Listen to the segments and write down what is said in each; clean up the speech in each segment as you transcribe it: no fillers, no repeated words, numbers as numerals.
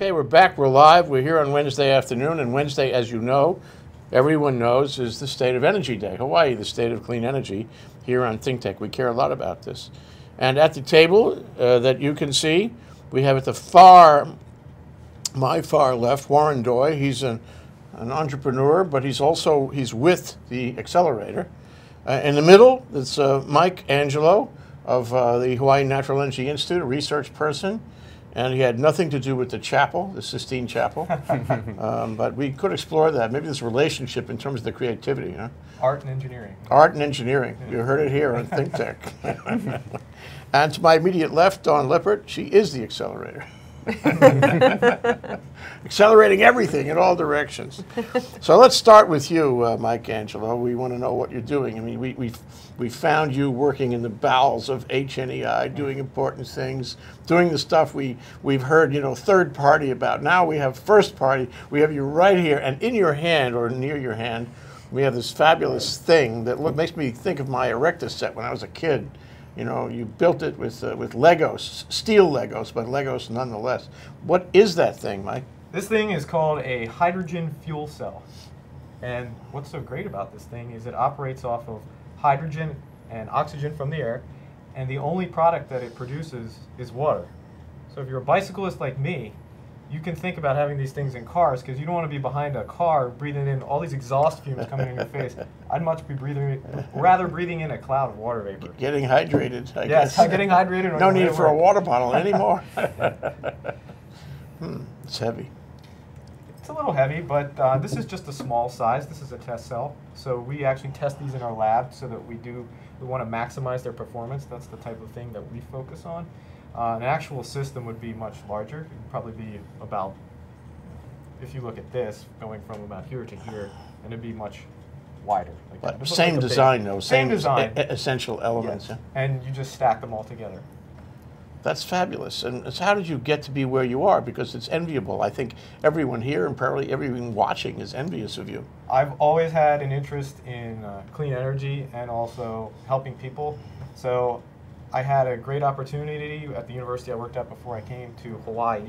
Okay, we're back. We're live. We're here on Wednesday afternoon, and Wednesday, as you know, everyone knows, is the State of Energy Day. Hawaii, the state of clean energy. Here on ThinkTech, we care a lot about this. And at the table that you can see, we have at the my far left, Warren Doi. He's an entrepreneur, but he's with the Accelerator. In the middle, it's Mike Angelo of the Hawaii Natural Energy Institute, a research person. And he had nothing to do with the chapel, the Sistine Chapel. But we could explore that. Maybe this relationship in terms of the creativity. Huh? Art and engineering. Art and engineering. You heard it here on ThinkTech. And to my immediate left, Dawn Lippert. She is the Accelerator. Accelerating everything in all directions. So let's start with you, Mike Angelo. We want to know what you're doing. I mean, we found you working in the bowels of HNEI, doing important things, doing the stuff we've heard, third party about. Now we have first party. We have you right here, and in your hand or near your hand, we have this fabulous thing that makes me think of my Erectus set when I was a kid. You built it with Legos, steel Legos, but Legos nonetheless. What is that thing, Mike? This thing is called a hydrogen fuel cell. And what's so great about this thing is it operates off of hydrogen and oxygen from the air, and the only product that it produces is water. So if you're a bicyclist like me, you can think about having these things in cars because you don't want to be behind a car breathing in all these exhaust fumes coming in your face. I'd much be rather breathing in a cloud of water vapor. Getting hydrated, I guess. Yes, getting hydrated. No need for a water bottle anymore. It's heavy. It's a little heavy, but this is just a small size. This is a test cell. So we actually test these in our lab so that we want to maximize their performance. That's the type of thing that we focus on. An actual system would be much larger. It would probably be about, if you look at this, going from about here to here, and it'd be much wider. Like same design, though. Same design. Essential elements. Yes. Yeah. And you just stack them all together. That's fabulous. And so how did you get to be where you are? Because it's enviable. I think everyone here and probably everyone watching is envious of you. I've always had an interest in clean energy and also helping people. So I had a great opportunity at the university I worked at before I came to Hawaii,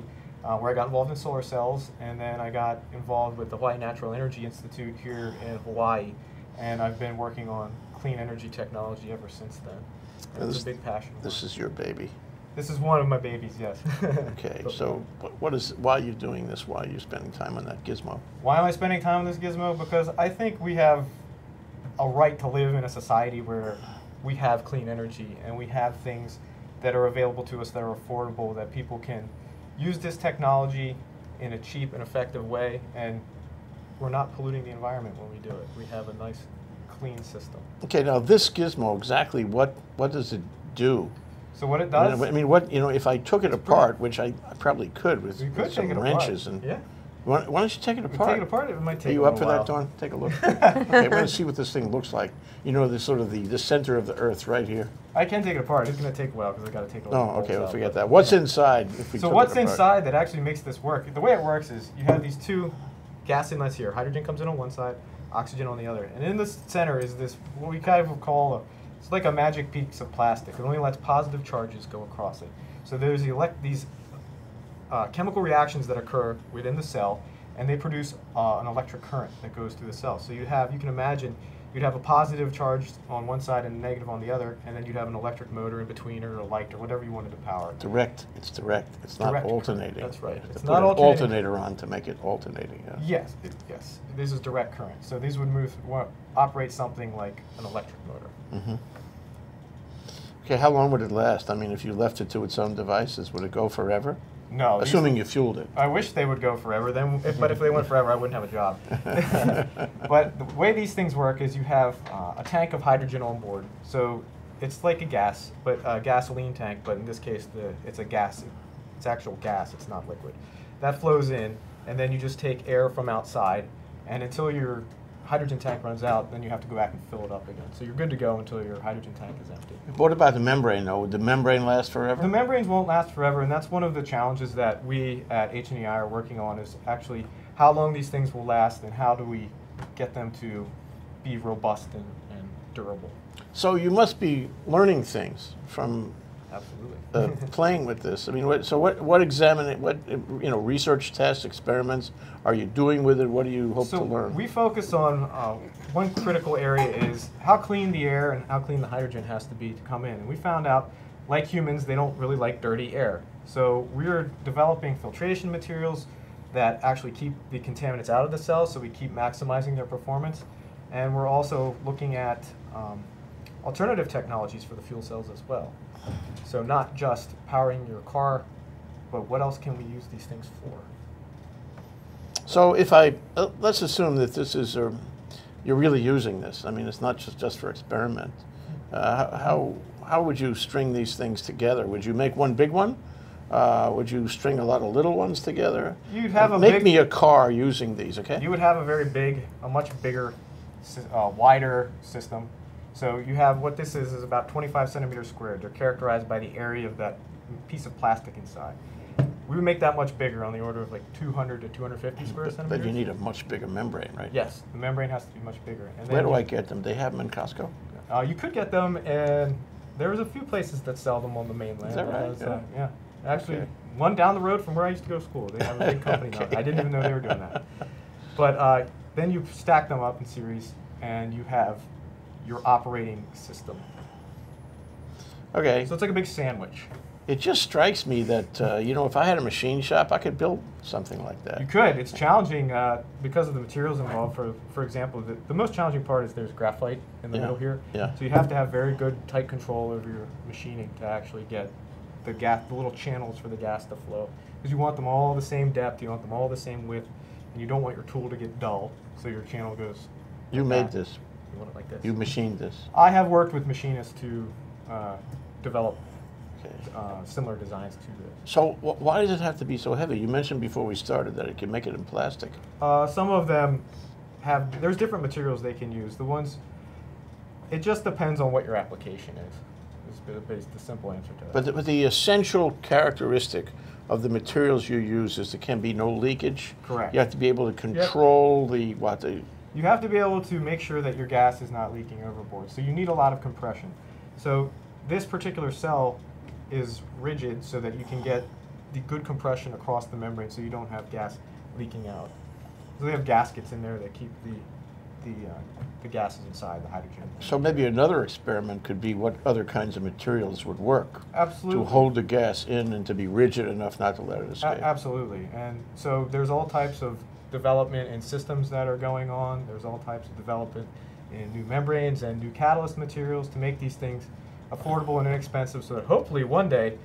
where I got involved in solar cells, and then I got involved with the Hawaii Natural Energy Institute here in Hawaii, and I've been working on clean energy technology ever since then. It's a big passion. This is your baby. This is one of my babies, yes. Okay, so why are you doing this? Why are you spending time on that gizmo? Why am I spending time on this gizmo? Because I think we have a right to live in a society where we have clean energy and we have things that are available to us that are affordable, that people can use this technology in a cheap and effective way, and we're not polluting the environment when we do it. We have a nice, clean system. Okay, now this gizmo, exactly what does it do? So what it does? I mean, if I took it apart, which I probably could with some wrenches and. Yeah. Why don't you take it apart? Take it apart. It might take. Are you up for that, Dawn? Take a look. Okay, I want to see what this thing looks like. The sort of the center of the Earth right here. I can take it apart. It's going to take a while because I got to take it apart. Oh, okay. We'll forget that. What's inside? So what's inside that actually makes this work? The way it works is you have these two gas inlets here. Hydrogen comes in on one side, oxygen on the other, and in the center is this what we kind of call it's like a magic piece of plastic. It only lets positive charges go across it. So there's these chemical reactions that occur within the cell, and they produce an electric current that goes through the cell. So you can imagine you'd have a positive charge on one side and a negative on the other, and then you'd have an electric motor in between or a light or whatever you wanted to power. Direct. It's direct. It's not alternating. That's right. It's not alternating. Alternator on to make it alternating. Yeah. Yes. Yes. This is direct current. So these would operate something like an electric motor. Mm-hmm. Okay, how long would it last? I mean, if you left it to its own devices, would it go forever? No. Assuming you fueled it. I wish they would go forever. But if they went forever, I wouldn't have a job. But the way these things work is you have a tank of hydrogen on board. So it's like a gas, but a gasoline tank. But in this case, it's a gas. It's actual gas. It's not liquid. That flows in, and then you just take air from outside, and until your hydrogen tank runs out, then you have to go back and fill it up again. So you're good to go until your hydrogen tank is empty. What about the membrane, though? Would the membrane last forever? The membranes won't last forever, and that's one of the challenges that we at HNEI are working on, is actually how long these things will last and how do we get them to be robust and durable. So you must be learning things from Absolutely. playing with this? I mean, what research tests, experiments are you doing with it? What do you hope to learn? We focus on one critical area is how clean the air and how clean the hydrogen has to be to come in. And we found out, like humans, they don't really like dirty air. So we're developing filtration materials that actually keep the contaminants out of the cells, so we keep maximizing their performance. And we're also looking at alternative technologies for the fuel cells as well. So not just powering your car, but what else can we use these things for? So if let's assume that this is, you're really using this. I mean, it's not just for experiment. How would you string these things together? Would you make one big one? Would you string a lot of little ones together? You'd have Make me a car using these, okay? You would have a much bigger, wider system. So you have, what this is about 25 centimeters squared. They're characterized by the area of that piece of plastic inside. We would make that much bigger, on the order of like 200 to 250 square centimeters. But you need a much bigger membrane, right? Yes, the membrane has to be much bigger. And where do I get them? They have them in Costco? You could get them, and there's a few places that sell them on the mainland. Is that right? Yeah. Actually, okay. One down the road from where I used to go to school. They have a big company now. I didn't even know they were doing that. But then you stack them up in series, and you have your operating system. Okay. So it's like a big sandwich. It just strikes me that, if I had a machine shop, I could build something like that. You could. It's challenging because of the materials involved. For example, the most challenging part is there's graphite in the middle here. Yeah. So you have to have very good, tight control over your machining to actually get the little channels for the gas to flow. Because you want them all the same depth, you want them all the same width, and you don't want your tool to get dull, so your channel goes. You made this. You want it like this. You machined this. I have worked with machinists to develop similar designs to this. So why does it have to be so heavy? You mentioned before we started that it can make it in plastic. Some of them there's different materials they can use. It just depends on what your application is. It's the simple answer to that. But the essential characteristic of the materials you use is there can be no leakage. Correct. You have to be able to control You have to be able to make sure that your gas is not leaking overboard. So you need a lot of compression. So this particular cell is rigid so that you can get the good compression across the membrane so you don't have gas leaking out. So they have gaskets in there that keep the gases inside, the hydrogen. So maybe another experiment could be what other kinds of materials would work. Absolutely. To hold the gas in and to be rigid enough not to let it escape. Absolutely. And so there's all types of development in systems that are going on. There's all types of development in new membranes and new catalyst materials to make these things affordable and inexpensive so that hopefully one day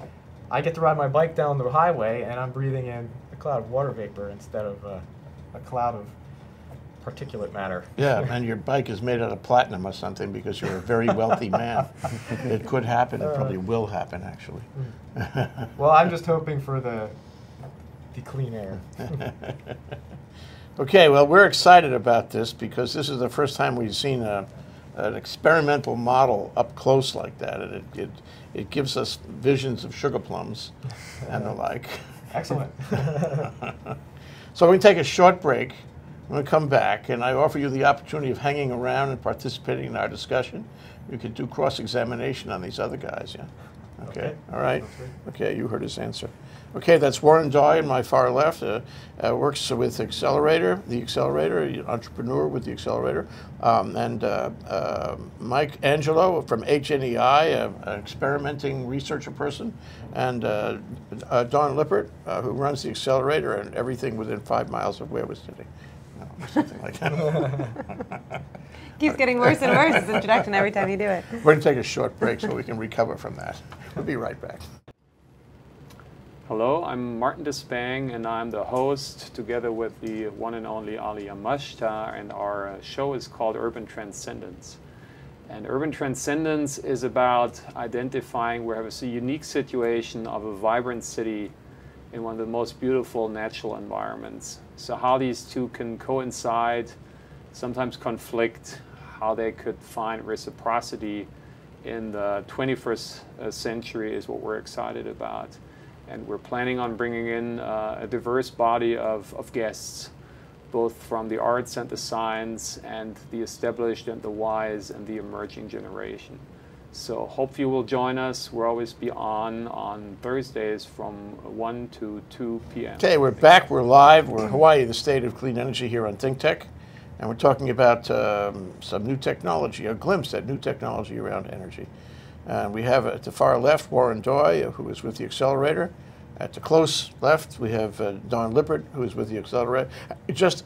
I get to ride my bike down the highway and I'm breathing in a cloud of water vapor instead of a cloud of particulate matter. Yeah, and your bike is made out of platinum or something because you're a very wealthy man. It could happen. It probably will happen, actually. Well, I'm just hoping for the clean air. Okay, well, we're excited about this because this is the first time we've seen an experimental model up close like that, and it gives us visions of sugar plums and the like. Excellent. So we're going to take a short break. I'm going to come back, and I offer you the opportunity of hanging around and participating in our discussion. You could do cross-examination on these other guys, yeah? Okay. All right? Okay, you heard his answer. Okay, that's Warren Dye on my far left, works with the Accelerator, entrepreneur with the Accelerator, and Mike Angelo from HNEI, an experimenting researcher person, and Don Lippert, who runs the Accelerator and everything within 5 miles of where we're sitting. Or something like that. Keeps getting worse and worse, this introduction, every time you do it. We're going to take a short break so we can recover from that. We'll be right back. Hello, I'm Martin Despang, and I'm the host together with the one and only Ali Amashta, and our show is called Urban Transcendence. And Urban Transcendence is about identifying where we have a unique situation of a vibrant city in one of the most beautiful natural environments. So how these two can coincide, sometimes conflict, how they could find reciprocity in the 21st century is what we're excited about. And we're planning on bringing in a diverse body of guests, both from the arts and the science and the established and the wise and the emerging generation. So hope you will join us. We'll always be on Thursdays from 1 to 2 p.m. Okay, we're back. We're live. We're Hawaii, the state of clean energy here on ThinkTech. And we're talking about some new technology, a glimpse at new technology around energy. We have at the far left Warren Doi, who is with the Accelerator. At the close left, we have Don Lippert, who is with the Accelerator.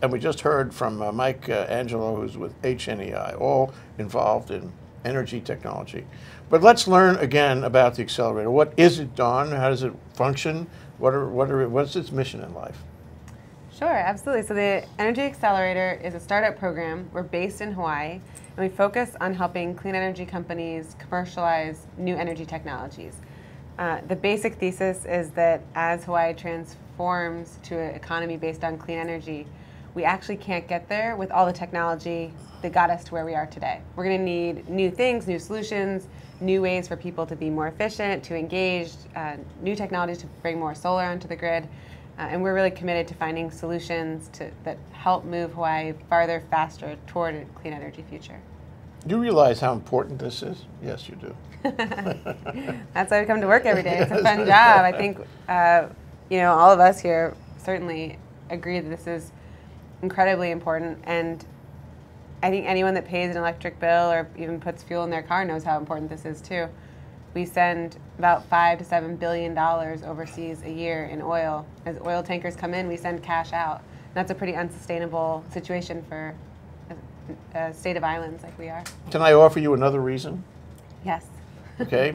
And we just heard from Mike Angelo, who's with HNEI, all involved in energy technology. But let's learn again about the Accelerator. What is it, Don? How does it function? What's its mission in life? Sure, absolutely. So the Energy Accelerator is a startup program. We're based in Hawaii, and we focus on helping clean energy companies commercialize new energy technologies. The basic thesis is that as Hawaii transforms to an economy based on clean energy, we actually can't get there with all the technology that got us to where we are today. We're going to need new things, new solutions, new ways for people to be more efficient, to engage, new technologies to bring more solar onto the grid. And we're really committed to finding solutions that help move Hawaii farther, faster toward a clean energy future. Do you realize how important this is? Yes, you do. That's why we come to work every day. It's a fun job. I think all of us here certainly agree that this is incredibly important. And I think anyone that pays an electric bill or even puts fuel in their car knows how important this is too. We send about $5 to $7 billion overseas a year in oil. As oil tankers come in, we send cash out. And that's a pretty unsustainable situation for a state of islands like we are. Can I offer you another reason? Yes. Okay.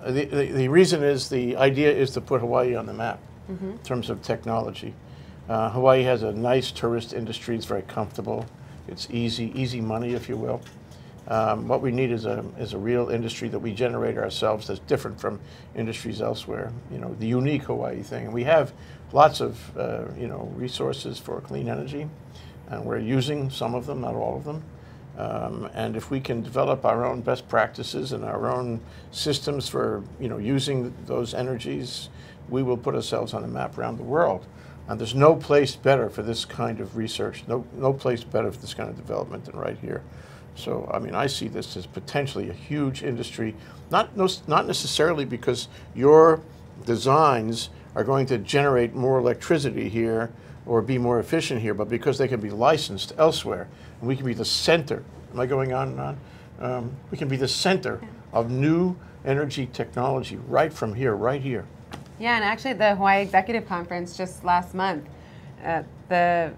The reason is, the idea is to put Hawaii on the map in terms of technology. Hawaii has a nice tourist industry. It's very comfortable. It's easy money, if you will. What we need is a real industry that we generate ourselves that's different from industries elsewhere. The unique Hawaii thing. And we have lots of resources for clean energy, and we're using some of them, not all of them. And if we can develop our own best practices and our own systems for using those energies, we will put ourselves on the map around the world. And there's no place better for this kind of research, no place better for this kind of development than right here. So, I mean, I see this as potentially a huge industry, not necessarily because your designs are going to generate more electricity here or be more efficient here, but because they can be licensed elsewhere. And we can be the center. Am I going on and on? We can be the center of new energy technology right from here, right here. Yeah, and actually the Hawaii Executive Conference just last month, the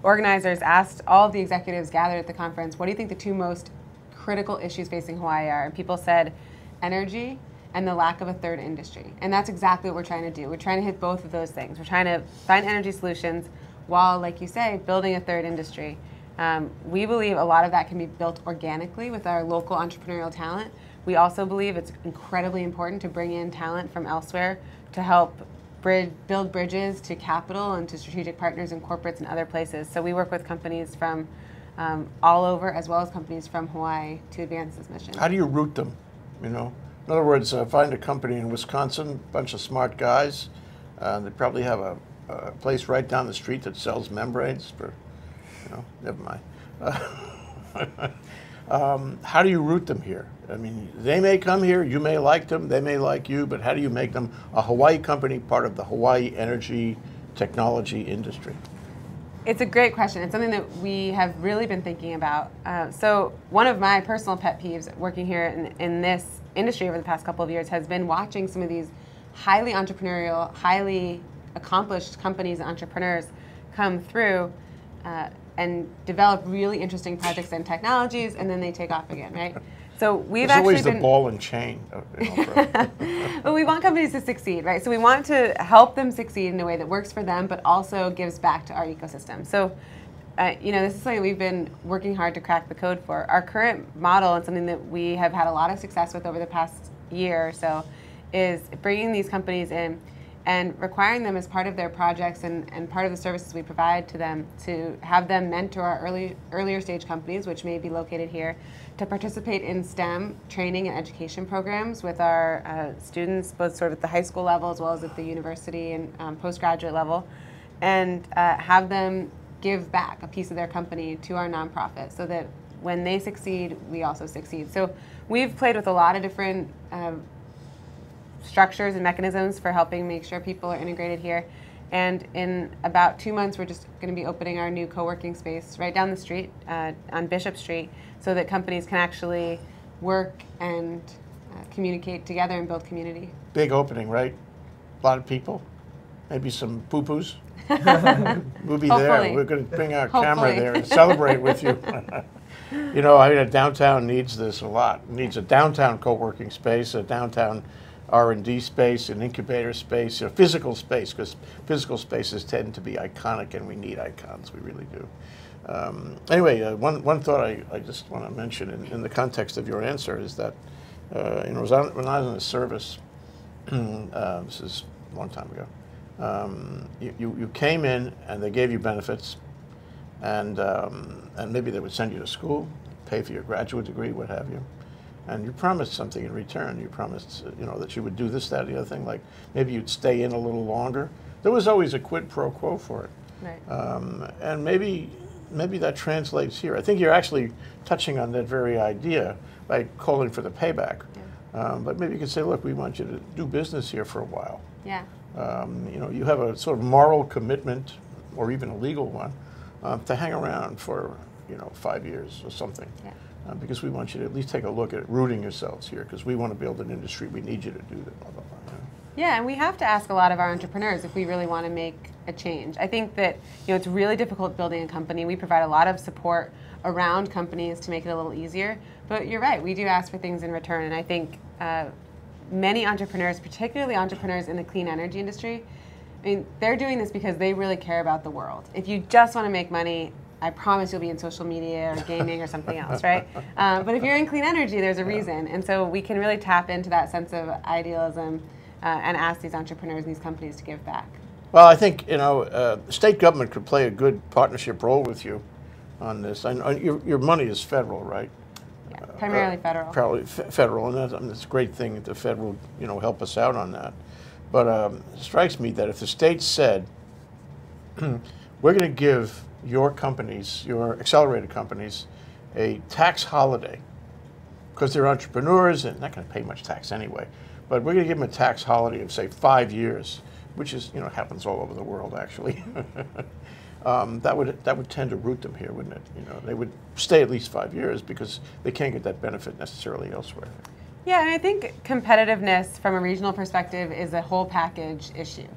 organizers asked all of the executives gathered at the conference, what do you think the two most critical issues facing Hawaii are? And people said energy and the lack of a third industry. And that's exactly what we're trying to do. We're trying to hit both of those things. We're trying to find energy solutions while, like you say, building a third industry. We believe a lot of that can be built organically with our local entrepreneurial talent. We also believe it's incredibly important to bring in talent from elsewhere to help build bridges to capital and to strategic partners and corporates and other places. So we work with companies from all over, as well as companies from Hawaii, to advance this mission. How do you root them? In other words, find a company in Wisconsin, a bunch of smart guys. They probably have a place right down the street that sells membranes for, never mind. How do you root them here? I mean, they may come here, you may like them, they may like you, but how do you make them a Hawaii company, part of the Hawaii energy technology industry? It's a great question. It's something that we have really been thinking about. So one of my personal pet peeves working here in this industry over the past couple of years has been watching some of these highly entrepreneurial, highly accomplished companies and entrepreneurs come through and develop really interesting projects and technologies, and then they take off again, right? So we've There's actually always the ball and chain. Well, we want companies to succeed, right? So we want to help them succeed in a way that works for them, but also gives back to our ecosystem. So, this is something we've been working hard to crack the code for. Our current model, and something that we have had a lot of success with over the past year or so, is bringing these companies in and requiring them as part of their projects and part of the services we provide to them to have them mentor our earlier stage companies, which may be located here, to participate in STEM training and education programs with our students, both sort of at the high school level as well as at the university and postgraduate level, and have them give back a piece of their company to our nonprofit so that when they succeed, we also succeed. So we've played with a lot of different structures and mechanisms for helping make sure people are integrated here. And in about 2 months, we're just going to be opening our new co-working space right down the street on Bishop Street, so that companies can actually work and communicate together and build community. Big opening, right? A lot of people, maybe some poo-poos. We'll be there. We're going to bring our camera there and celebrate with you. You know, I mean, downtown needs this a lot. It needs a downtown co-working space, a downtown R&D space, an incubator space, a physical space, because physical spaces tend to be iconic, and we need icons. We really do. Anyway, one thought I just want to mention in the context of your answer is that you know, when I was in the service, this is a long time ago, you came in and they gave you benefits, and maybe they would send you to school, pay for your graduate degree, what have you. And you promised something in return. You promised, you know, that you would do this, that, the other thing. Like maybe you'd stay in a little longer. There was always a quid pro quo for it. Right. And maybe that translates here. I think you're actually touching on that very idea by calling for the payback. Yeah. But maybe you could say, look, we want you to do business here for a while. Yeah. You know, you have a sort of moral commitment, or even a legal one, to hang around for, you know, 5 years or something. Yeah. Because we want you to at least take a look at rooting yourselves here, because we want to build an industry. We need you to do that. Blah, blah, blah, yeah, and we have to ask a lot of our entrepreneurs if we really want to make a change. I think that, you know, it's really difficult building a company. We provide a lot of support around companies to make it a little easier. But you're right, we do ask for things in return. And I think many entrepreneurs, particularly entrepreneurs in the clean energy industry, I mean, they're doing this because they really care about the world. If you just want to make money, I promise you'll be in social media or gaming or something else, right? But if you're in clean energy, there's a reason. And so we can really tap into that sense of idealism and ask these entrepreneurs and these companies to give back. Well, I think, you know, state government could play a good partnership role with you on this. I know your money is federal, right? Yeah, primarily federal. Probably federal, and that's, I mean, it's a great thing that the federal, you know, help us out on that. But it strikes me that if the state said, we're going to give your companies, your accelerator companies, a tax holiday, because they're entrepreneurs and not going to pay much tax anyway, but we're going to give them a tax holiday of, say, 5 years, which is, you know, happens all over the world, actually. That would tend to root them here, wouldn't it? You know, they would stay at least 5 years because they can't get that benefit necessarily elsewhere. Yeah, and I think competitiveness from a regional perspective is a whole package issue.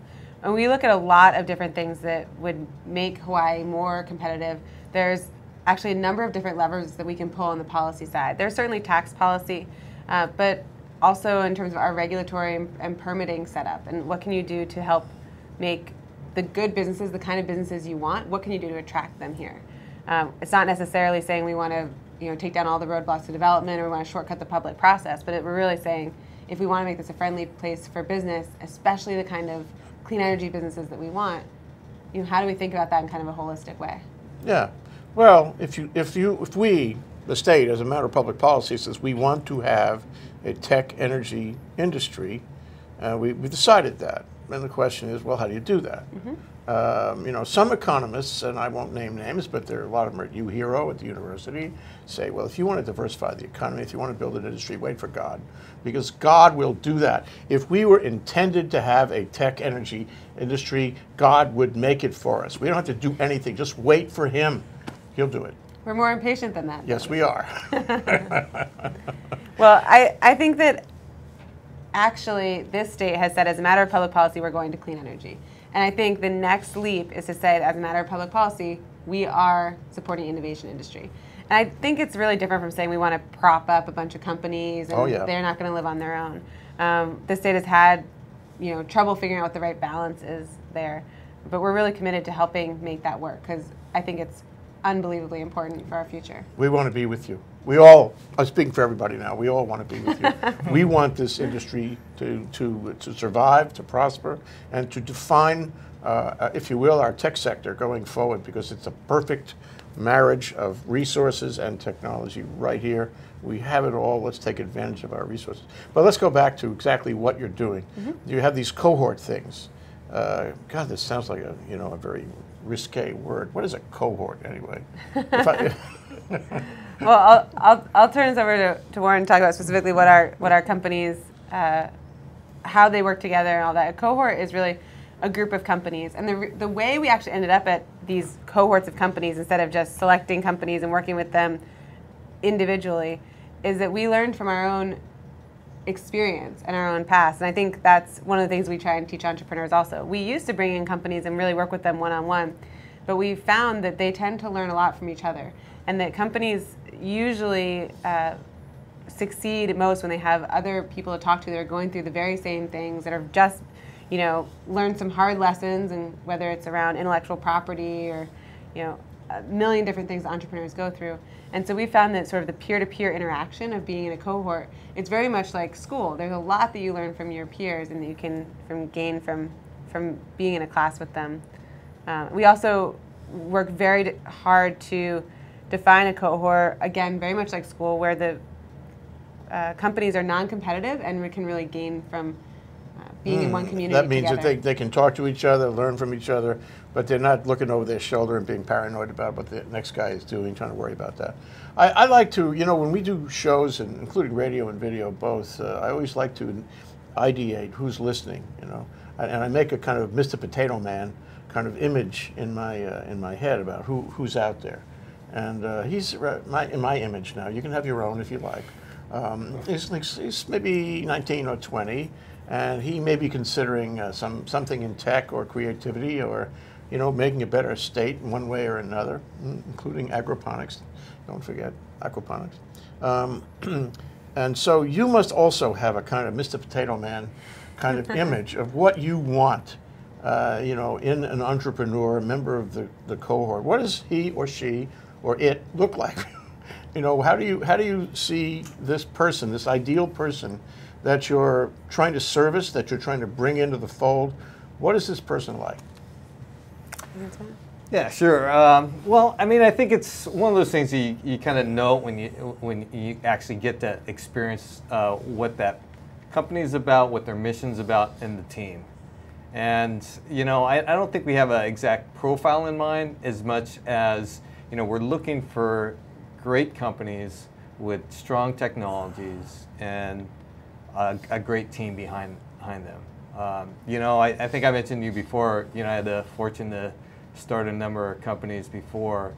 And we look at a lot of different things that would make Hawaii more competitive. There's actually a number of different levers that we can pull on the policy side. There's certainly tax policy, but also in terms of our regulatory and permitting setup. And what can you do to help make the good businesses, the kind of businesses you want, what can you do to attract them here? It's not necessarily saying we want to, you know, take down all the roadblocks to development or we want to shortcut the public process, but we're really saying if we want to make this a friendly place for business, especially the kind of clean energy businesses that we want, you know, how do we think about that in kind of a holistic way? Yeah, well, if we, the state, as a matter of public policy, says we want to have a tech energy industry, we decided that. And the question is, well, how do you do that? Mm-hmm. You know, some economists, and I won't name names, but there are a lot of them at UHERO at the university, say, well, if you want to diversify the economy, if you want to build an industry, wait for God, because God will do that. If we were intended to have a tech energy industry, God would make it for us. We don't have to do anything, just wait for Him. He'll do it. We're more impatient than that. Yes, we are. Well, I think that actually this state has said as a matter of public policy, we're going to clean energy. And I think the next leap is to say that as a matter of public policy, we are supporting innovation industry. And I think it's really different from saying we want to prop up a bunch of companies and they're not going to live on their own. The state has had, you know, trouble figuring out what the right balance is there. But we're really committed to helping make that work because I think it's unbelievably important for our future. We want to be with you. We all, I'm speaking for everybody now, we all want to be with you. We want this industry to survive, to prosper, and to define, if you will, our tech sector going forward, because it's a perfect marriage of resources and technology right here. We have it all. Let's take advantage of our resources. But let's go back to exactly what you're doing. Mm-hmm. You have these cohort things. God, this sounds like a, you know, a very risque word. What is a cohort anyway? Well, I'll turn this over to Warren to talk about specifically what our companies, how they work together and all that. A cohort is really a group of companies, and the way we actually ended up at these cohorts of companies instead of just selecting companies and working with them individually is that we learned from our own experience and our own past. And I think that's one of the things we try and teach entrepreneurs also. We used to bring in companies and really work with them one-on-one, but we found that they tend to learn a lot from each other, and that companies usually succeed most when they have other people to talk to that are going through the very same things, that are just, learned some hard lessons, and whether it's around intellectual property or, a million different things that entrepreneurs go through. And so we found that sort of the peer-to-peer interaction of being in a cohort, it's very much like school. There's a lot that you learn from your peers and that you can gain from being in a class with them. We also work very hard to define a cohort, again, very much like school, where the companies are non-competitive and we can really gain from being in one community That means together. that they can talk to each other, learn from each other, but they're not looking over their shoulder and being paranoid about what the next guy is doing, trying to worry about that. I like to, when we do shows, and including radio and video both, I always like to ideate who's listening, and I make a kind of Mr. Potato Man kind of image in my head about who's out there. And he's in my image now. You can have your own if you like. He's maybe 19 or 20, and he may be considering something in tech or creativity, or making a better state in one way or another, including agroponics. Don't forget aquaponics. And so you must also have a kind of Mr. Potato Man kind of image of what you want, in an entrepreneur, a member of the cohort. What does he or she or it look like? How do you see this person, this ideal person that you're trying to service, that you're trying to bring into the fold? What is this person like? Yeah, sure. Well, I mean, I think it's one of those things you kind of know when you actually get to experience what that company is about, what their mission's about, and the team. And I don't think we have an exact profile in mind as much as we're looking for great companies with strong technologies and a great team behind them. I think I mentioned to you before, I had the fortune to start a number of companies before.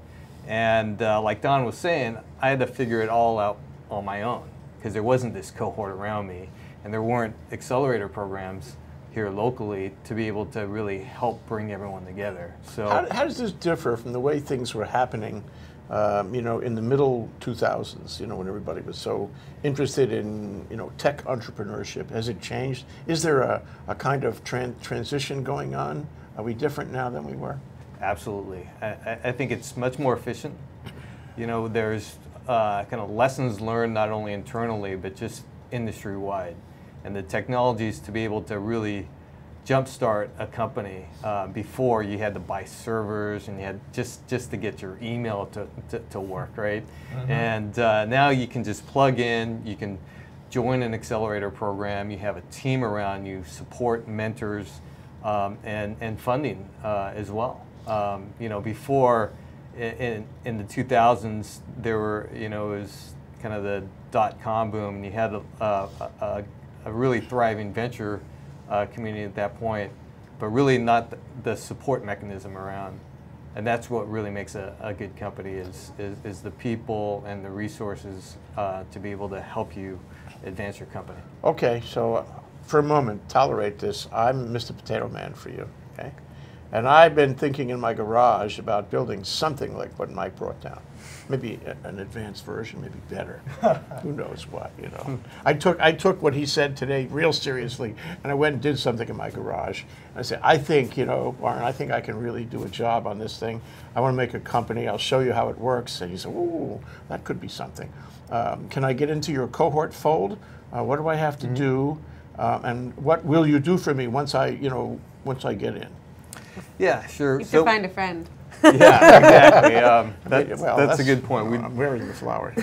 And like Don was saying, I had to figure it all out on my own because there wasn't this cohort around me, and there weren't accelerator programs here locally to be able to really help bring everyone together. So how does this differ from the way things were happening in the middle 2000s, when everybody was so interested in, tech entrepreneurship? Has it changed? Is there a kind of transition going on? Are we different now than we were? Absolutely. I think it's much more efficient. There's kind of lessons learned not only internally, but just industry-wide. And the technologies to be able to really jumpstart a company before you had to buy servers and you had just to get your email to work, right? Mm-hmm. And now you can just plug in, you can join an accelerator program, you have a team around you, support, mentors, and funding as well. Before in the 2000s, there were, it was kind of the .com boom, and you had a really thriving venture community at that point, but really not the support mechanism around. And that's what really makes a good company is the people and the resources to be able to help you advance your company. Okay, so for a moment, tolerate this. I'm Mr. Potato Man for you, okay? And I've been thinking in my garage about building something like what Mike brought down. Maybe an advanced version, maybe better. Who knows what, I took what he said today real seriously, and I went and did something in my garage. And I said, I think, Warren, I think I can really do a job on this thing. I want to make a company. I'll show you how it works. And he said, ooh, that could be something. Can I get into your cohort fold? What do I have to do? And what will you do for me once I get in? Yeah, sure. You have to find a friend. Yeah, exactly. That's a good point. I'm wearing the flower.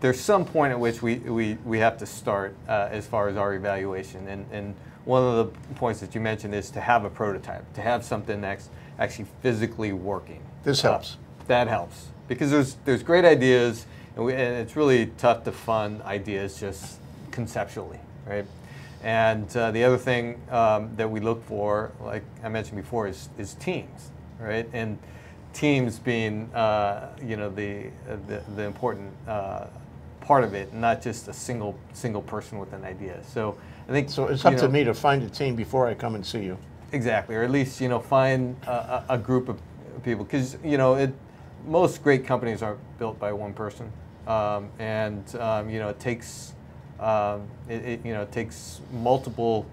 There's some point at which we have to start as far as our evaluation. And one of the points that you mentioned is to have a prototype, to have something that's actually physically working. This helps. That helps. because there's great ideas, and it's really tough to fund ideas just conceptually, right? And the other thing that we look for, like I mentioned before, is teams, right? And teams being you know, the important part of it, not just a single person with an idea. So I think So it's up to me to find a team before I come and see you. Exactly, or at least, you know, find a group of people, because, you know, most great companies aren't built by one person, and you know, it takes you know, it takes multiple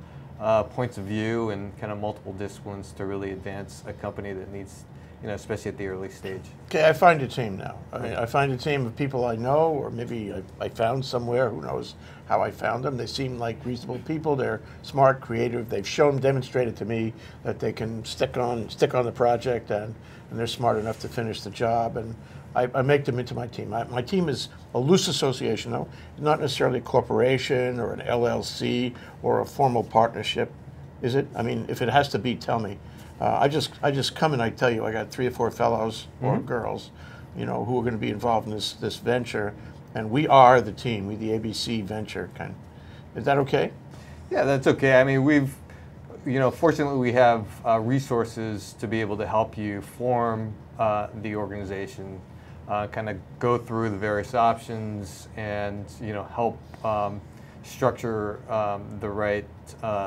points of view and kind of multiple disciplines to really advance a company that needs, you know, especially at the early stage. Okay, I find a team now. I find a team of people I know, or maybe I found somewhere. Who knows how I found them? They seem like reasonable people. They're smart, creative. They've demonstrated to me that they can stick on the project, and they're smart enough to finish the job. And I make them into my team. My team is a loose association, though, not necessarily a corporation or an LLC or a formal partnership. Is it? I mean, if it has to be, tell me. I just come and I tell you I got 3 or 4 fellows or girls, you know, who are going to be involved in this venture, and we are the team. We the ABC venture kind. Is that okay? Yeah, that's okay. I mean, you know, fortunately we have resources to be able to help you form the organization, kind of go through the various options, and, you know, help structure the right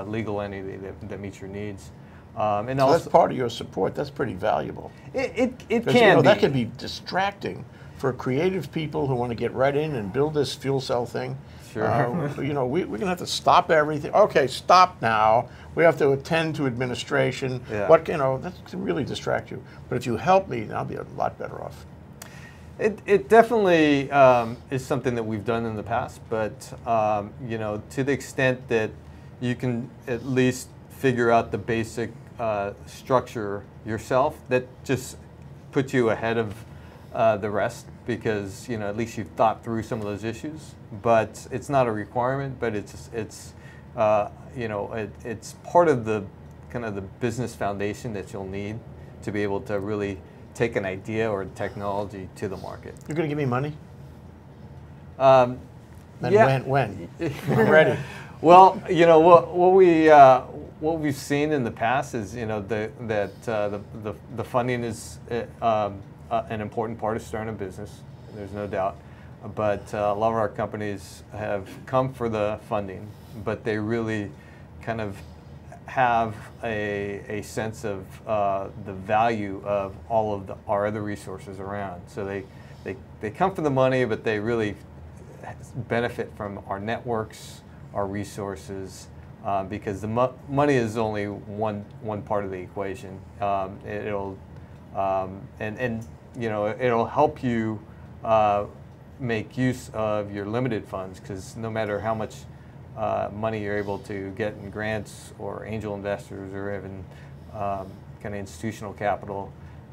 legal entity that meets your needs. And so also, that's part of your support. That's pretty valuable. It can you know, be. that can be distracting for creative people who want to get right in and build this fuel cell thing. Sure. You know, we're going to have to stop everything. Okay, stop now. We have to attend to administration. Yeah. What, you know, that can really distract you. But if you help me, then I'll be a lot better off. It definitely is something that we've done in the past, but you know, to the extent that you can at least figure out the basic structure yourself, that just puts you ahead of the rest, because, you know, at least you've thought through some of those issues. But it's not a requirement, but it's you know, it's part of the kind of the business foundation that you'll need to be able to really take an idea or technology to the market. You're going to give me money? And yeah. When? I'm ready. Well, you know, what we've seen in the past is, you know, that the funding is an important part of starting a business. There's no doubt. But a lot of our companies have come for the funding, but they really kind of have a sense of the value of all of our other resources around. So they come for the money, but they really benefit from our networks, our resources, because the money is only one part of the equation. It'll and you know, it'll help you make use of your limited funds, because no matter how much money you're able to get in grants or angel investors or even kind of institutional capital,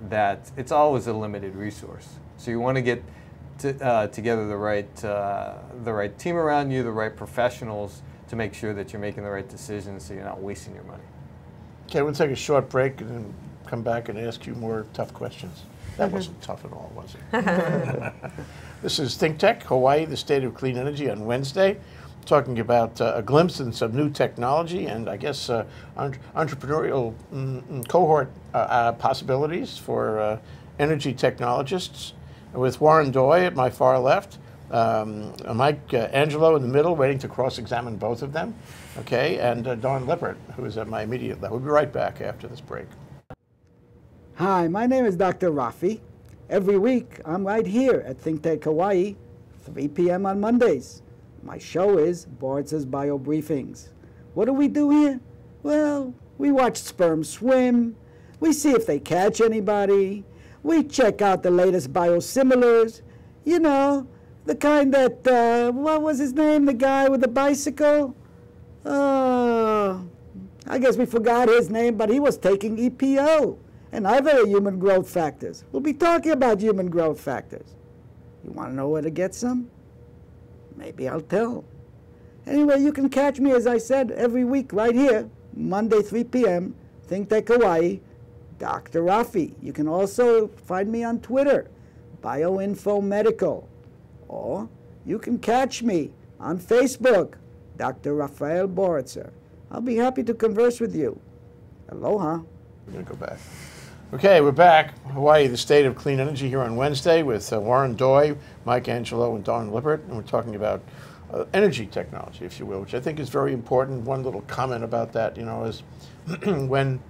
that it's always a limited resource. So you want to get together the right team around you, the right professionals, to make sure that you're making the right decisions, so you're not wasting your money. Okay, we'll take a short break and then come back and ask you more tough questions. That wasn't tough at all, was it? This is ThinkTech, Hawaii, the state of clean energy, on Wednesday, talking about a glimpse into some new technology and, I guess, entrepreneurial cohort possibilities for energy technologists. With Warren Doy at my far left, Mike Angelo in the middle, waiting to cross-examine both of them, okay, and Don Lippert, who is at my immediate left. We'll be right back after this break. Hi, my name is Dr. Rafi. Every week, I'm right here at ThinkTech Hawaii, 3 p.m. on Mondays. My show is Boris' Bio Briefings. What do we do here? Well, we watch sperm swim, we see if they catch anybody, we check out the latest biosimilars, you know, the kind that, what was his name, the guy with the bicycle? I guess we forgot his name, but he was taking EPO and other human growth factors. We'll be talking about human growth factors. You want to know where to get some? Maybe I'll tell. Anyway, you can catch me, as I said, every week right here, Monday, 3 p.m., ThinkTech Hawaii, Dr. Rafi. You can also find me on Twitter Bioinfo Medical. Or you can catch me on Facebook, Dr. Rafael Boritzer. I'll be happy to converse with you. Aloha. We're going to go back. Okay, we're back. Hawaii, the state of clean energy here on Wednesday with Warren Doi, Mike Angelo, and Don Lippert. And we're talking about energy technology, if you will, which I think is very important. One little comment about that, is when,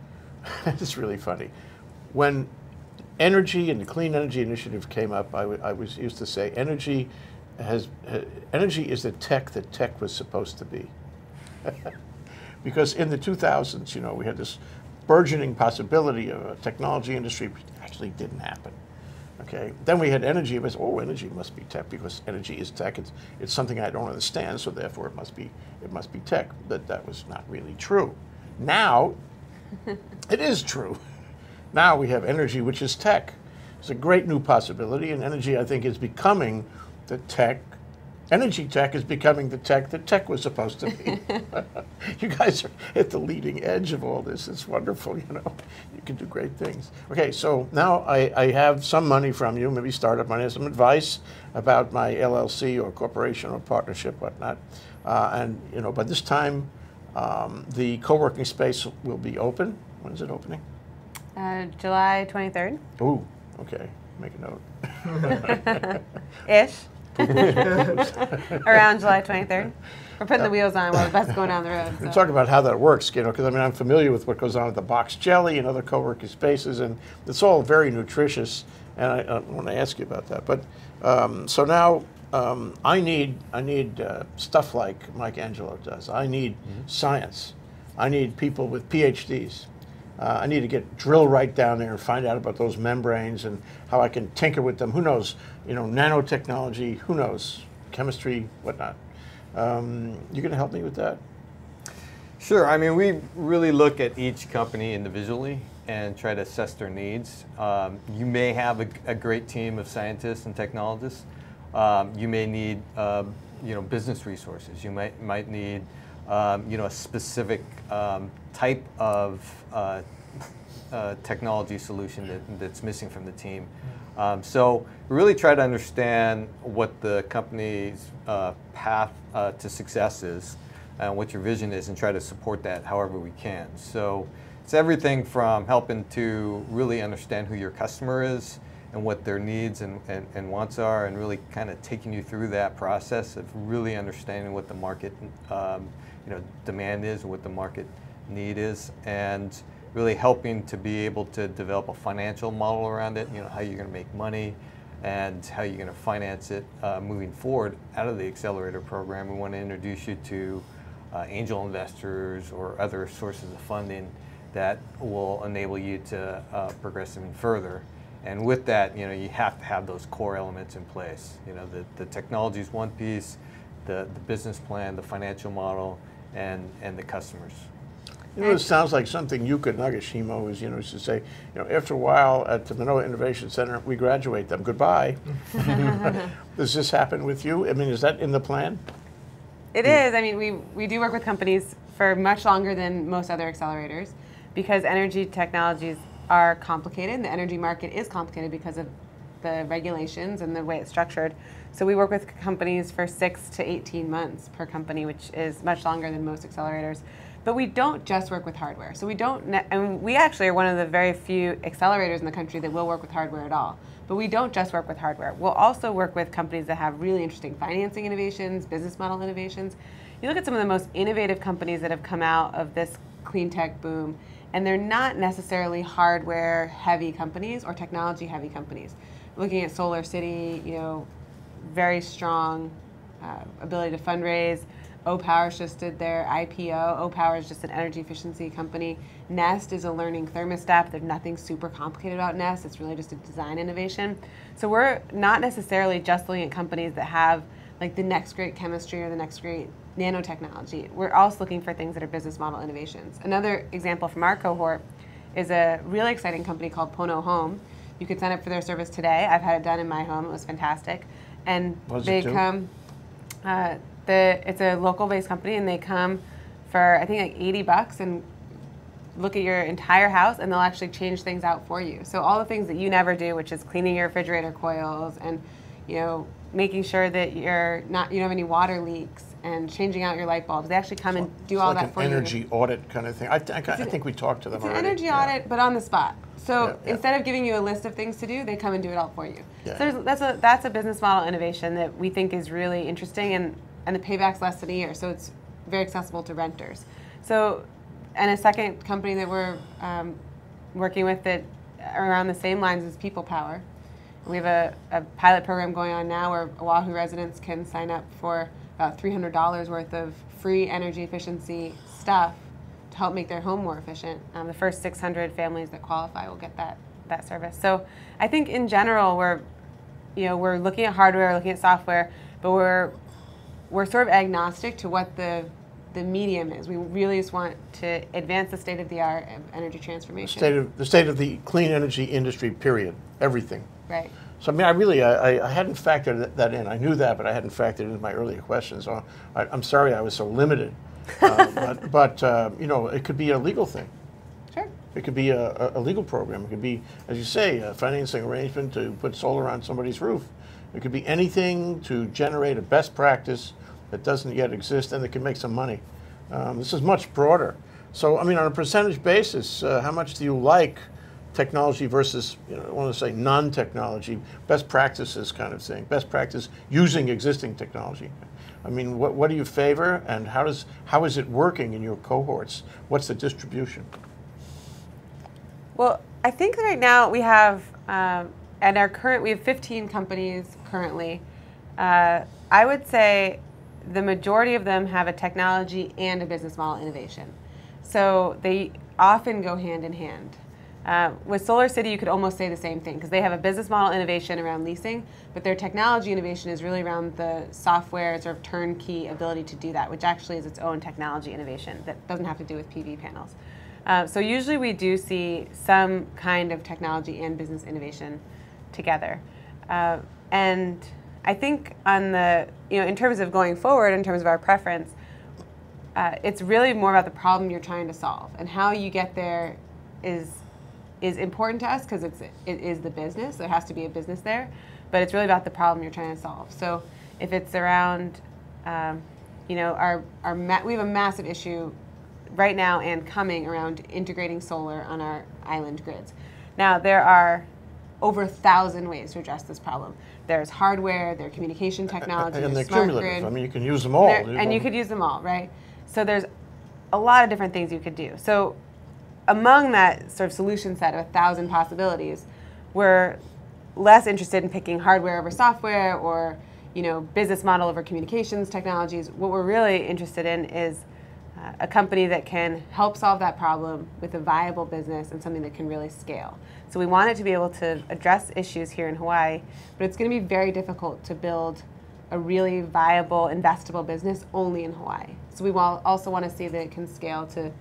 it's really funny, when energy and the Clean Energy Initiative came up, I was used to say energy is the tech that tech was supposed to be. Because in the 2000s, we had this burgeoning possibility of a technology industry, which actually didn't happen. Okay. Then we had energy. It was, energy must be tech because energy is tech. It's something I don't understand, so therefore it must be tech. But that was not really true. Now, it is true. Now we have energy, which is tech. It's a great new possibility, and energy, I think, is becoming the tech. Energy tech is becoming the tech that tech was supposed to be. You guys are at the leading edge of all this. It's wonderful, You can do great things. Okay, so now I have some money from you, maybe startup money, some advice about my LLC or corporation or partnership, whatnot. By this time, the co-working space will be open. When is it opening? July 23rd. Ooh, okay. Make a note. Ish. Around July 23rd. We're putting the wheels on while the bus is going down the road. So. Talk about how that works, because I'm familiar with what goes on at the Box Jelly and other co-working spaces, and it's all very nutritious, and I want to ask you about that. But so now I need stuff like Mike Angelo does. I need science. I need people with PhDs. I need to drill right down there and find out about those membranes and how I can tinker with them. Who knows? Nanotechnology. Who knows? Chemistry, whatnot. You going to help me with that? Sure. I mean, we really look at each company individually and try to assess their needs. You may have a great team of scientists and technologists. You may need, business resources. You might need, a specific type of technology solution that's missing from the team. So we really try to understand what the company's path to success is and what your vision is and try to support that however we can. So it's everything from helping to really understand who your customer is and what their needs and wants are, and really kind of taking you through that process of really understanding what the market demand is and what the market need is, and really helping to be able to develop a financial model around it, how you're going to make money and how you're going to finance it moving forward out of the accelerator program. We want to introduce you to angel investors or other sources of funding that will enable you to progress even further. And with that, you have to have those core elements in place. The technology is one piece, the business plan, the financial model, and the customers. It sounds like something Yuka Nagashima was, used to say, after a while at the Manoa Innovation Center, we graduate them. Goodbye. Does this happen with you? I mean, is that in the plan? It is. I mean, we do work with companies for much longer than most other accelerators because energy technologies are complicated. The energy market is complicated because of the regulations and the way it's structured. So we work with companies for 6 to 18 months per company, which is much longer than most accelerators. But we don't just work with hardware. So we actually are one of the very few accelerators in the country that will work with hardware at all. But we don't just work with hardware. We'll also work with companies that have really interesting financing innovations, business model innovations. You look at some of the most innovative companies that have come out of this clean tech boom, and they're not necessarily hardware heavy companies or technology heavy companies. Looking at Solar City, very strong ability to fundraise. O-Power's just did their IPO. O-Power is just an energy efficiency company. Nest is a learning thermostat. There's nothing super complicated about Nest. It's really just a design innovation. So we're not necessarily just looking at companies that have like the next great chemistry or the next great nanotechnology. We're also looking for things that are business model innovations. Another example from our cohort is a really exciting company called Pono Home. You could sign up for their service today. I've had it done in my home. It was fantastic. And they come, it's a local-based company, and they come for I think like $80, and look at your entire house, and they'll actually change things out for you. So all the things that you never do, which is cleaning your refrigerator coils and, you know, making sure that you don't have any water leaks and changing out your light bulbs. They actually come and do all that for you. It's like an energy audit kind of thing. I think we talked to them already. It's an energy audit, but on the spot. So Yeah. instead of giving you a list of things to do, they come and do it all for you. Yeah. So that's a business model innovation that we think is really interesting, and the payback's less than a year, so it's very accessible to renters. So, and a second company that we're working with that around the same lines is People Power. We have a pilot program going on now where Oahu residents can sign up for about $300 worth of free energy efficiency stuff to help make their home more efficient. The first 600 families that qualify will get that service. So I think in general we're looking at hardware, looking at software, but we're sort of agnostic to what the medium is. We really just want to advance the state of the art of energy transformation. The state of the clean energy industry, period. Everything. Right. So I mean, I hadn't factored that in. I knew that, but I hadn't factored it into my earlier questions. So I'm sorry I was so limited. But you know, it could be a legal thing. Sure. It could be a legal program. It could be, as you say, a financing arrangement to put solar on somebody's roof. It could be anything to generate a best practice that doesn't yet exist and that can make some money. This is much broader. So, I mean, on a percentage basis, how much do you like technology versus, you know, I want to say non-technology, best practices kind of thing, best practice using existing technology? I mean, what do you favor, and how is it working in your cohorts? What's the distribution? Well, I think right now we have, we have 15 companies currently. I would say the majority of them have a technology and a business model innovation. So they often go hand in hand. With Solar City, you could almost say the same thing because they have a business model innovation around leasing, but their technology innovation is really around the software sort of turnkey ability to do that, which actually is its own technology innovation that doesn't have to do with PV panels. So usually we do see some kind of technology and business innovation together. And I think on the, in terms of going forward, in terms of our preference, it's really more about the problem you're trying to solve, and how you get there is important to us because it is the business. There has to be a business there, but it's really about the problem you're trying to solve. So if it's around, we have a massive issue right now and coming around integrating solar on our island grids. Now there are over 1,000 ways to address this problem. There's hardware, there's communication technology, and they're there's smart cumulative. grid. I mean, you can use them all. And you could use them all, right? So there's a lot of different things you could do. So among that sort of solution set of 1,000 possibilities, we're less interested in picking hardware over software or business model over communications technologies. What we're really interested in is a company that can help solve that problem with a viable business and something that can really scale. So we want it to be able to address issues here in Hawaii, but it's going to be very difficult to build a really viable, investable business only in Hawaii. So we also want to see that it can scale to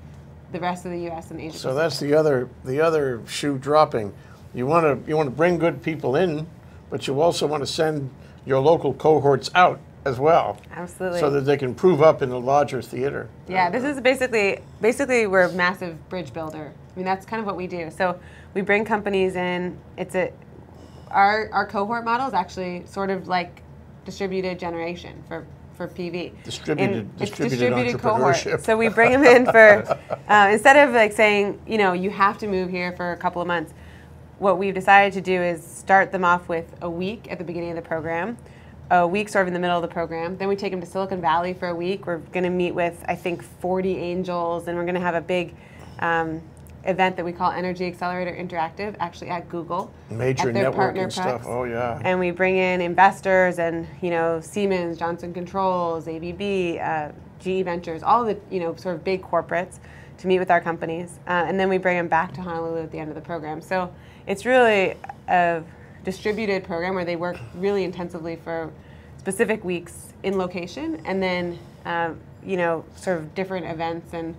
the rest of the U.S. and Asia. So that's the other shoe dropping. You want to bring good people in, but you also want to send your local cohorts out as well. Absolutely. So that they can prove up in a larger theater. Yeah, this is basically we're a massive bridge builder. I mean, that's kind of what we do. So we bring companies in. Our cohort model is actually sort of like distributed generation for PV. Distributed cohort. entrepreneurship. So we bring them in for instead of like saying you have to move here for a couple of months. What we've decided to do is start them off with a week at the beginning of the program, a week sort of in the middle of the program. Then we take them to Silicon Valley for a week. We're going to meet with, I think, 40 angels, and we're going to have a big event that we call Energy Accelerator Interactive, actually at Google. Major at their networking stuff. Prex. Oh, yeah. And we bring in investors and, Siemens, Johnson Controls, ABB, GE Ventures, all the, sort of big corporates to meet with our companies. And then we bring them back to Honolulu at the end of the program. So it's really a distributed program where they work really intensively for specific weeks in location, and then sort of different events and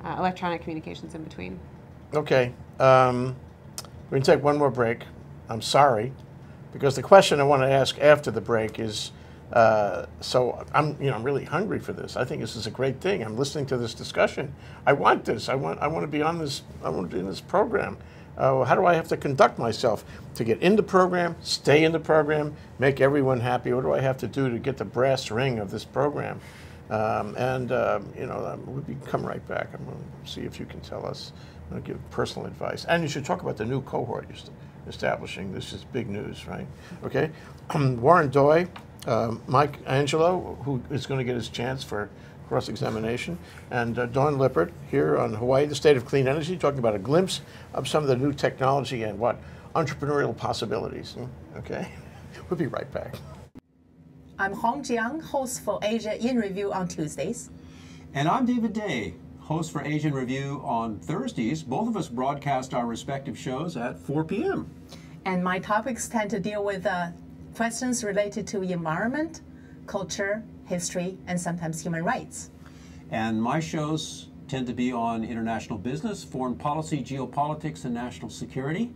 electronic communications in between. Okay, we're going to take one more break. I'm sorry, because the question I want to ask after the break is, So I'm really hungry for this. I think this is a great thing. I'm listening to this discussion. I want this. I want to be on this. I want to be in this program. How do I have to conduct myself to get in the program, stay in the program, make everyone happy? What do I have to do to get the brass ring of this program? We'll come right back. I'm going to see if you can tell us. I'm going to give personal advice. And you should talk about the new cohort you're establishing. This is big news, right? Okay. Warren Doi, Mike Angelo, who is going to get his chance for cross-examination, and Dawn Lippert here on Hawaii, the State of Clean Energy, talking about a glimpse of some of the new technology and entrepreneurial possibilities. Okay. We'll be right back. I'm Hong Jiang, host for Asia in Review on Tuesdays. And I'm David Day, host for Asian Review on Thursdays. Both of us broadcast our respective shows at 4 p.m. And my topics tend to deal with questions related to environment, culture, history, and sometimes human rights. And my shows tend to be on international business, foreign policy, geopolitics, and national security.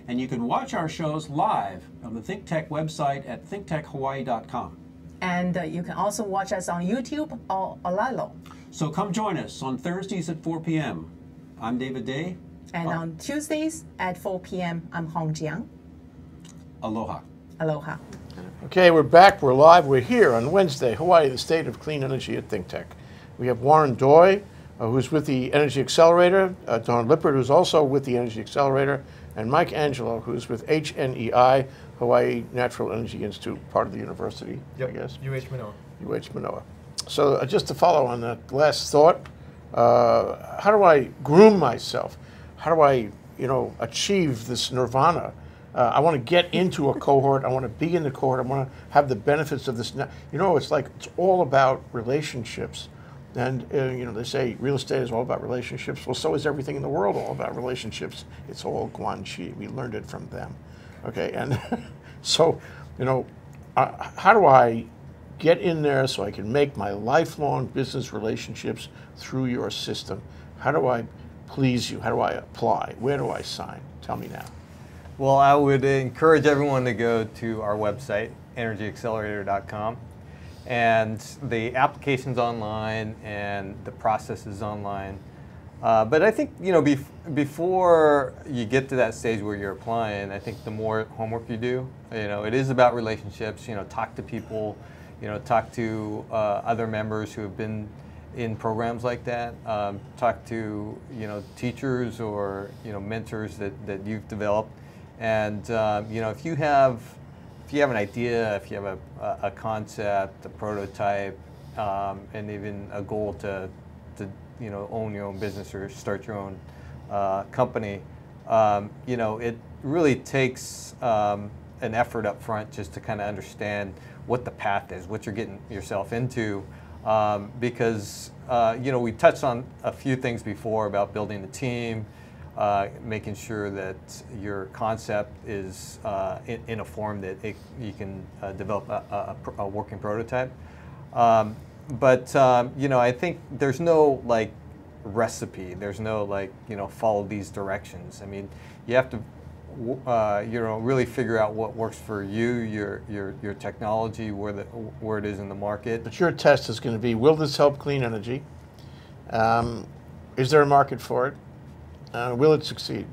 And you can watch our shows live on the ThinkTech website at thinktechhawaii.com. And you can also watch us on YouTube or Olalo. So come join us on Thursdays at 4 p.m. I'm David Day. And on Tuesdays at 4 p.m., I'm Hong Jiang. Aloha. Aloha. Okay, we're back. We're live. We're here on Wednesday, Hawaii, the State of Clean Energy at ThinkTech. We have Warren Doi, who's with the Energy Accelerator, Dawn Lippert, who's also with the Energy Accelerator, and Mike Angelo, who's with HNEI, Hawaii Natural Energy Institute, part of the university, Yep. I guess. UH Manoa. UH Manoa. So just to follow on that last thought, how do I groom myself? How do I, achieve this nirvana? I want to get into a cohort. I want to be in the cohort. I want to have the benefits of this. It's all about relationships. And, they say real estate is all about relationships. Well, so is everything in the world all about relationships. It's all guanxi. We learned it from them. Okay, and so, how do I get in there so I can make my lifelong business relationships through your system? How do I please you? How do I apply? Where do I sign? Tell me now. Well, I would encourage everyone to go to our website, energyaccelerator.com, and the application's online and the process is online. But I think, before you get to that stage where you're applying, I think the more homework you do, it is about relationships. Talk to people, talk to other members who have been in programs like that. Talk to, teachers or, mentors that you've developed. And if you have an idea, if you have a concept, a prototype, and even a goal to own your own business or start your own company, it really takes an effort up front just to kind of understand what the path is, what you're getting yourself into, because we touched on a few things before about building the team, making sure that your concept is in a form that you can develop a working prototype. But I think there's no recipe. There's no follow these directions. I mean, you have to really figure out what works for you, your technology, where it is in the market. But your test is going to be: will this help clean energy? Is there a market for it? Will it succeed?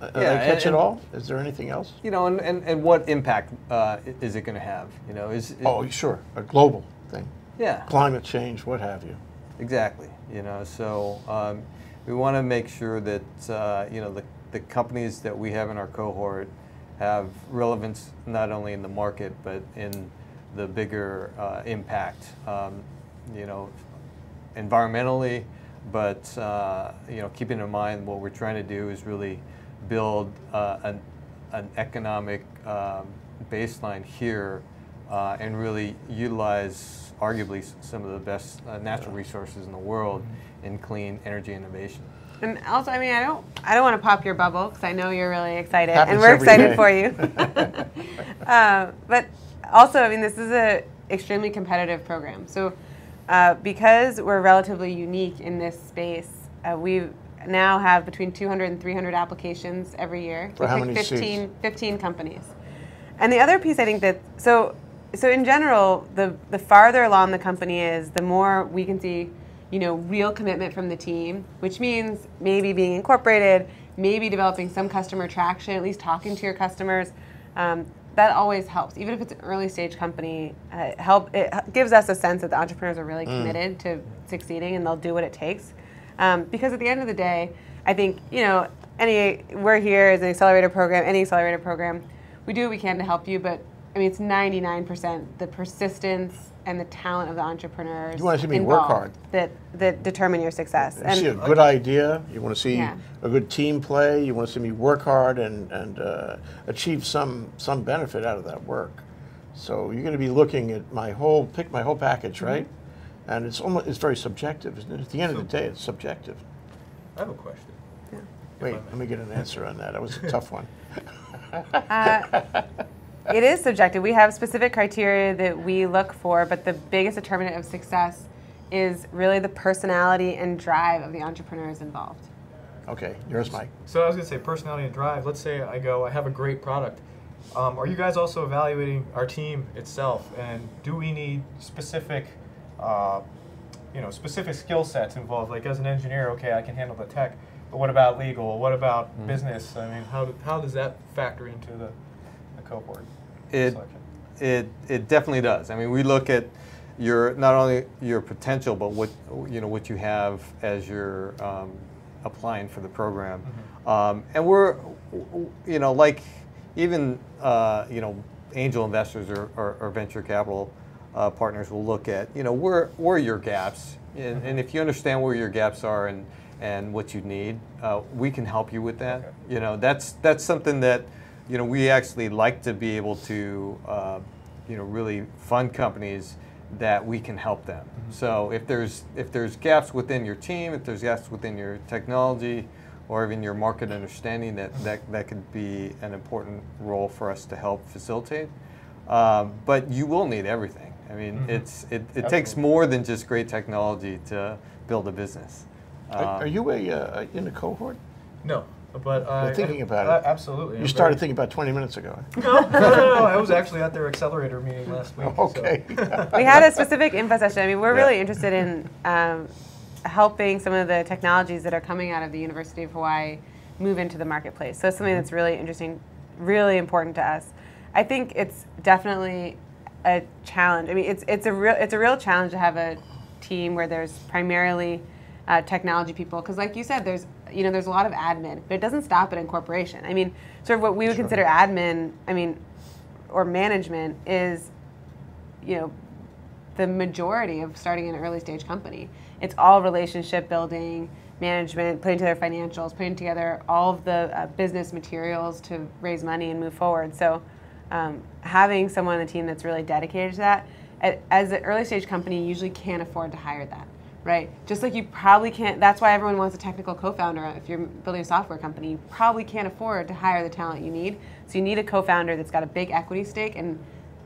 Did I catch it all? Is there anything else? And what impact is it going to have? Sure, a global thing. Yeah. Climate change, what have you. Exactly. So we want to make sure that the companies that we have in our cohort have relevance not only in the market but in the bigger impact, environmentally. But keeping in mind what we're trying to do is really build an economic baseline here and really utilize arguably some of the best natural resources in the world in clean energy innovation. And also, I don't want to pop your bubble because I know you're really excited, Happens and we're every excited day. for you. But also, this is an extremely competitive program. So because we're relatively unique in this space, we now have between 200 and 300 applications every year. For how many 15 companies. And the other piece, I think so in general, the farther along the company is, the more we can see, real commitment from the team, which means maybe being incorporated, maybe developing some customer traction, at least talking to your customers. That always helps, even if it's an early stage company. It gives us a sense that the entrepreneurs are really committed to succeeding, and they'll do what it takes. Because at the end of the day, I think we're here as an accelerator program. Any accelerator program, we do what we can to help you, but I mean, it's 99% the persistence and the talent of the entrepreneurs. You want to see me work hard. That determine your success. You see a good idea. You want to see a good team play. You want to see me work hard and achieve some benefit out of that work. So you're going to be looking at my whole package, right? And it's very subjective, isn't it? At the end of the day, it's subjective. I have a question. Yeah. Wait, let me get an answer on that. That was a tough one. It is subjective. We have specific criteria that we look for, but the biggest determinant of success is really the personality and drive of the entrepreneurs involved. Okay, yours, Mike. So I was going to say personality and drive. Let's say I have a great product. Are you guys also evaluating our team itself, and do we need specific, specific skill sets involved? Like as an engineer, okay, I can handle the tech, but what about legal? What about business? I mean, how does that factor into the cohort? It definitely does. I mean, we look at not only your potential, but what you have as you're applying for the program, and we're like even angel investors or venture capital partners will look at where are your gaps, and if you understand where your gaps are and what you need, we can help you with that. Okay. That's something that we actually like to be able to, really fund companies that we can help them. So if there's gaps within your team, if there's gaps within your technology, or even your market understanding, that could be an important role for us to help facilitate. But you will need everything. I mean, it takes more than just great technology to build a business. Are you in a cohort? No. But well, thinking about it. Absolutely. You started thinking about 20 minutes ago. No. I was actually at their accelerator meeting last week. Okay. So. We had a specific info session. I mean, we're really interested in helping some of the technologies that are coming out of the University of Hawaii move into the marketplace. So it's something that's really interesting, really important to us. I think it's definitely a challenge. I mean, it's a real challenge to have a team where there's primarily technology people, because like you said, there's a lot of admin, but it doesn't stop at incorporation. I mean, sort of what we would consider admin, or management is, the majority of starting an early stage company. It's all relationship building, management, putting together financials, putting together all of the business materials to raise money and move forward. So having someone on the team that's really dedicated to that, as an early stage company, you usually can't afford to hire that. Right? Just like you probably can't, that's why everyone wants a technical co-founder. If you're building a software company, you probably can't afford to hire the talent you need. So you need a co-founder that's got a big equity stake and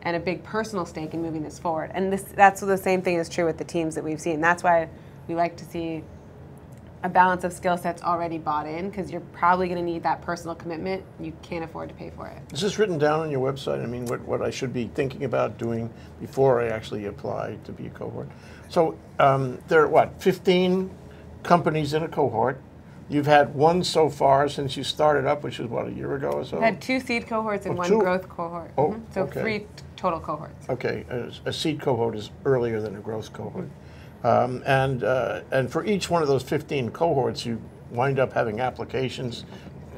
a big personal stake in moving this forward. And that's the same thing is true with the teams that we've seen. That's why we like to see a balance of skill sets already bought in, because you're probably going to need that personal commitment. You can't afford to pay for it. Is this written down on your website? I mean, what I should be thinking about doing before I actually apply to be a cohort? So there are, 15 companies in a cohort. You've had one so far since you started up, which was, a year ago or so? We've had 2 seed cohorts and 1 growth cohort. Oh, So okay. 3 total cohorts. Okay, a seed cohort is earlier than a growth cohort. And for each one of those 15 cohorts, you wind up having applications,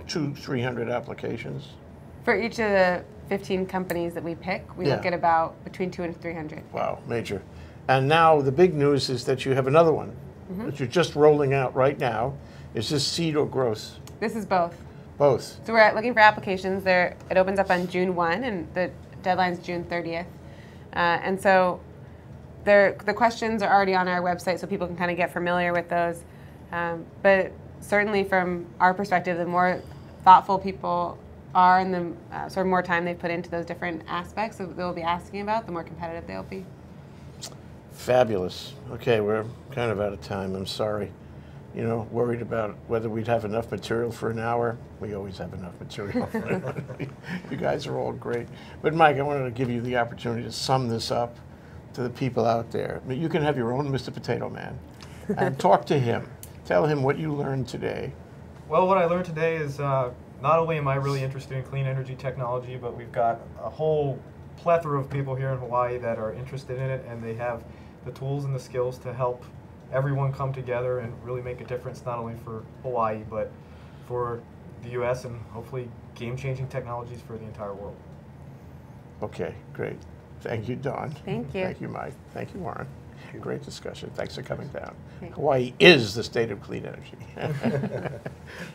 200-300 applications. For each of the 15 companies that we pick, we look at about between 200 and 300. Wow, major. And now the big news is that you have another one that you're just rolling out right now. Is this seed or growth? This is both. Both. So we're looking for applications. It opens up on June 1, and the deadline's June 30th. And so the questions are already on our website, so people can kind of get familiar with those. But certainly from our perspective, the more thoughtful people are and the sort of more time they've put into those different aspects that they'll be asking about, the more competitive they'll be. Fabulous. Okay, we're kind of out of time. I'm sorry. you know, worried about whether we'd have enough material for an hour. We always have enough material for an hour. You guys are all great. But Mike, I wanted to give you the opportunity to sum this up to the people out there. I mean, you can have your own Mr. Potato Man and talk to him. Tell him what you learned today. Well, what I learned today is not only am I really interested in clean energy technology, but we've got a whole plethora of people here in Hawaii that are interested in it, and they have the tools and the skills to help everyone come together and really make a difference, not only for Hawaii, but for the U.S. and hopefully game-changing technologies for the entire world. Okay, great. Thank you, Dawn. Thank you. Thank you, Mike. Thank you, Warren. Great discussion. Thanks for coming down. Okay. Hawaii is the state of clean energy.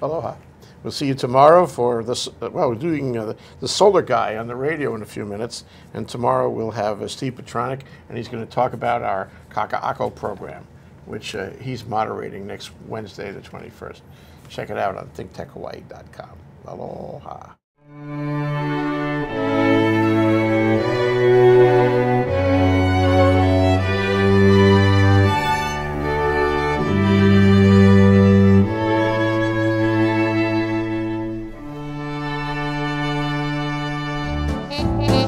Aloha. We'll see you tomorrow for this. Well, we're doing the solar guy on the radio in a few minutes, and tomorrow we'll have Steve Petronic, and he's going to talk about our Kaka'ako program, which he's moderating next Wednesday, the 21st. Check it out on ThinkTechHawaii.com. Aloha. Thank you.